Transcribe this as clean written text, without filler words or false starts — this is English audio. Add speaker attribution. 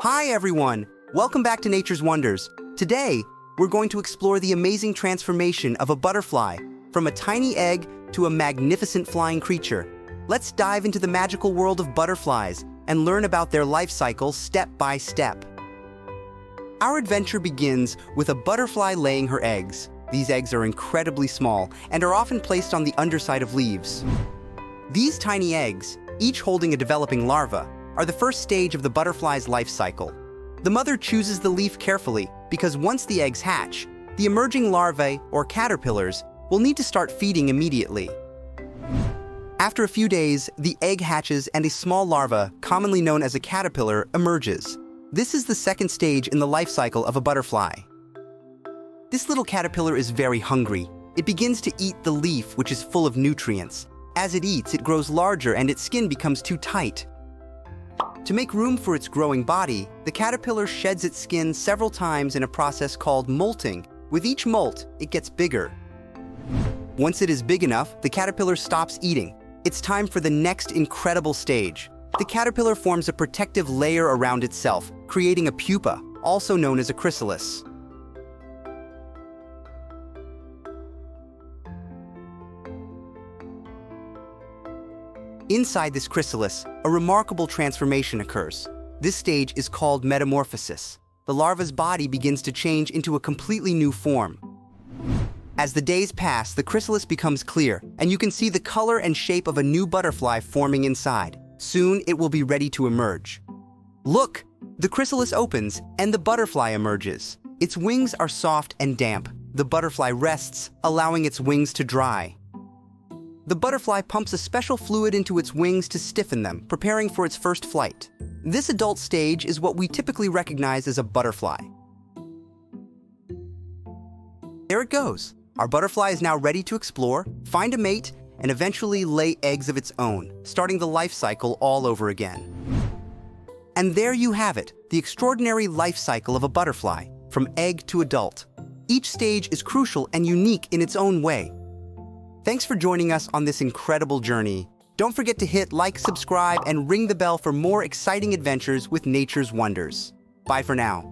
Speaker 1: Hi everyone! Welcome back to Nature's Wonders. Today, we're going to explore the amazing transformation of a butterfly from a tiny egg to a magnificent flying creature. Let's dive into the magical world of butterflies and learn about their life cycle step by step. Our adventure begins with a butterfly laying her eggs. These eggs are incredibly small and are often placed on the underside of leaves. These tiny eggs, each holding a developing larva, are the first stage of the butterfly's life cycle. The mother chooses the leaf carefully because once the eggs hatch, the emerging larvae, or caterpillars, will need to start feeding immediately. After a few days, the egg hatches and a small larva, commonly known as a caterpillar, emerges. This is the second stage in the life cycle of a butterfly. This little caterpillar is very hungry. It begins to eat the leaf, which is full of nutrients. As it eats, it grows larger and its skin becomes too tight. To make room for its growing body, the caterpillar sheds its skin several times in a process called molting. With each molt, it gets bigger. Once it is big enough, the caterpillar stops eating. It's time for the next incredible stage. The caterpillar forms a protective layer around itself, creating a pupa, also known as a chrysalis. Inside this chrysalis, a remarkable transformation occurs. This stage is called metamorphosis. The larva's body begins to change into a completely new form. As the days pass, the chrysalis becomes clear, and you can see the color and shape of a new butterfly forming inside. Soon, it will be ready to emerge. Look! The chrysalis opens, and the butterfly emerges. Its wings are soft and damp. The butterfly rests, allowing its wings to dry. The butterfly pumps a special fluid into its wings to stiffen them, preparing for its first flight. This adult stage is what we typically recognize as a butterfly. There it goes. Our butterfly is now ready to explore, find a mate, and eventually lay eggs of its own, starting the life cycle all over again. And there you have it, the extraordinary life cycle of a butterfly, from egg to adult. Each stage is crucial and unique in its own way. Thanks for joining us on this incredible journey. Don't forget to hit like, subscribe, and ring the bell for more exciting adventures with Nature's Wonders. Bye for now.